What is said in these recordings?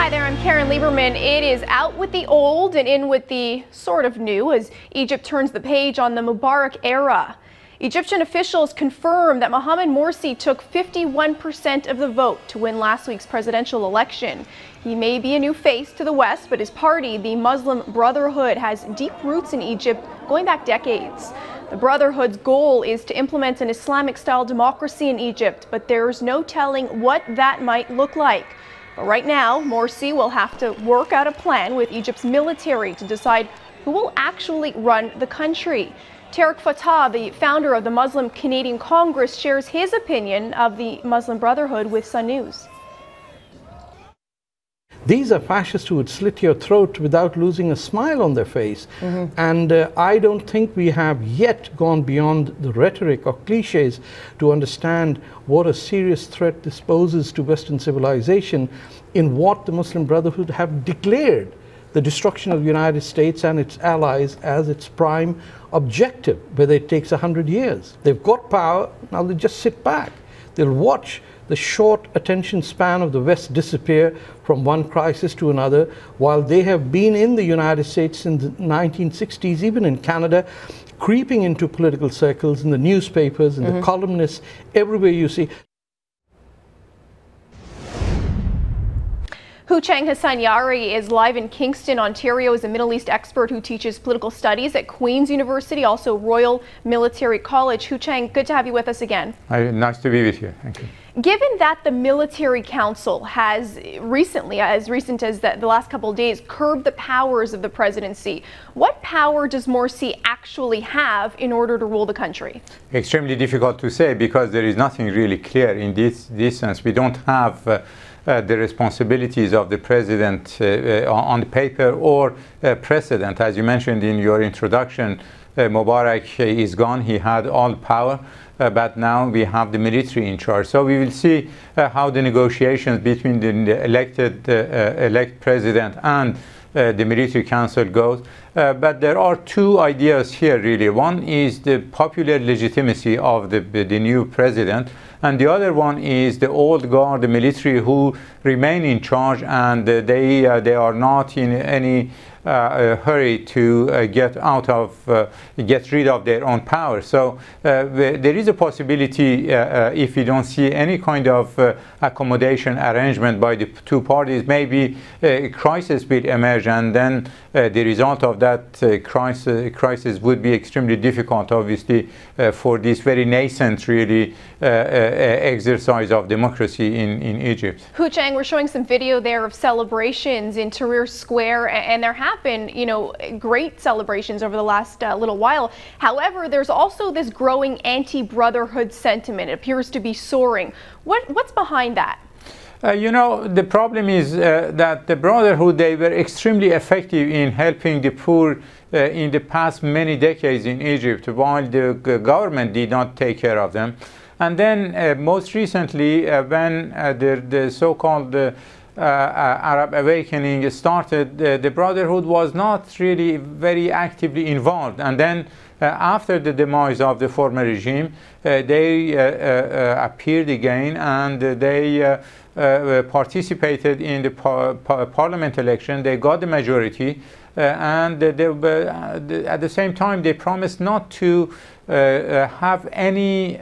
Hi there, I'm Karen Lieberman. It is out with the old and in with the sort of new as Egypt turns the page on the Mubarak era. Egyptian officials confirm that Mohamed Morsi took 51% of the vote to win last week's presidential election. He may be a new face to the West, but his party, the Muslim Brotherhood, has deep roots in Egypt going back decades. The Brotherhood's goal is to implement an Islamic-style democracy in Egypt, but there's no telling what that might look like. But right now, Morsi will have to work out a plan with Egypt's military to decide who will actually run the country. Tariq Fatah, the founder of the Muslim Canadian Congress, shares his opinion of the Muslim Brotherhood with Sun News. These are fascists who would slit your throat without losing a smile on their face. And I don't think we have yet gone beyond the rhetoric or cliches to understand what a serious threat this poses to Western civilization in what the Muslim Brotherhood have declared the destruction of the United States and its allies as its prime objective, whether it takes 100 years. They've got power, now they just sit back. They'll watch the short attention span of the West disappear from one crisis to another, while they have been in the United States in the 1960s, even in Canada, creeping into political circles, in the newspapers, in the columnists, everywhere you see. Houchang Hassan-Yari is live in Kingston, Ontario, as a Middle East expert who teaches political studies at Queen's University, also Royal Military College. Houchang, good to have you with us again. Nice to be with you. Thank you. Given that the Military Council has recently, as recent as the last couple of days, curbed the powers of the presidency, what power does Morsi actually have in order to rule the country? Extremely difficult to say, because there is nothing really clear in this sense. We don't have the responsibilities of the president on the paper or precedent. As you mentioned in your introduction, Mubarak is gone. He had all power, but now we have the military in charge. So we will see how the negotiations between the elect president and the military council goes. But there are two ideas here, really. One is the popular legitimacy of the new president, and the other one is the old guard, the military, who remain in charge, and they are not in any hurry to get rid of their own power. So there is a possibility, if we don't see any kind of accommodation arrangement by the two parties, maybe a crisis will emerge, and then the result of that crisis would be extremely difficult, obviously, for this very nascent, really, exercise of democracy in Egypt. Houchang, we're showing some video there of celebrations in Tahrir Square, and there have been, great celebrations over the last little while. However, there's also this growing anti-brotherhood sentiment. It appears to be soaring. What's behind that? The problem is that the Brotherhood, they were extremely effective in helping the poor in the past many decades in Egypt, while the government did not take care of them. And then most recently, when the so-called Arab awakening started, the Brotherhood was not really very actively involved. And then after the demise of the former regime, they appeared again, and they participated in the parliament election. They got the majority, and at the same time they promised not to have any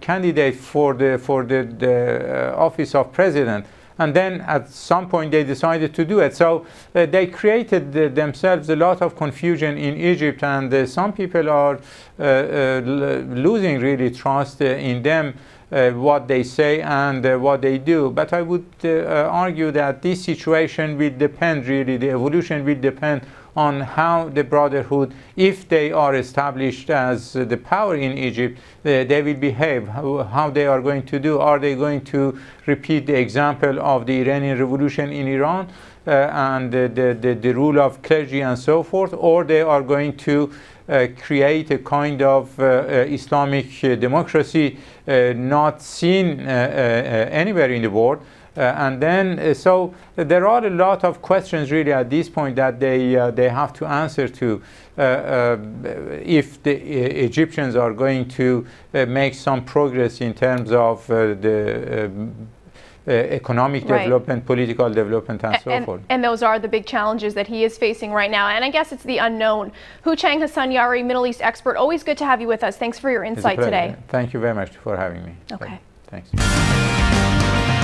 candidate for the office of president. And then at some point they decided to do it. So they created themselves a lot of confusion in Egypt, and some people are losing really trust in them, what they say and what they do. But I would argue that this situation will depend, really, the evolution will depend on how the Brotherhood, if they are established as the power in Egypt, they will behave, how they are going to do. Are they going to repeat the example of the Iranian Revolution in Iran and the rule of clergy and so forth, or they are going to create a kind of Islamic democracy not seen anywhere in the world? And then, so there are a lot of questions really at this point that they have to answer to. If the Egyptians are going to make some progress in terms of economic development, political development, and so forth. And those are the big challenges that he is facing right now. And I guess it's the unknown. Houchang Hassan-Yari, Middle East expert, always good to have you with us. Thanks for your insight today. Thank you very much for having me. Okay. Thanks.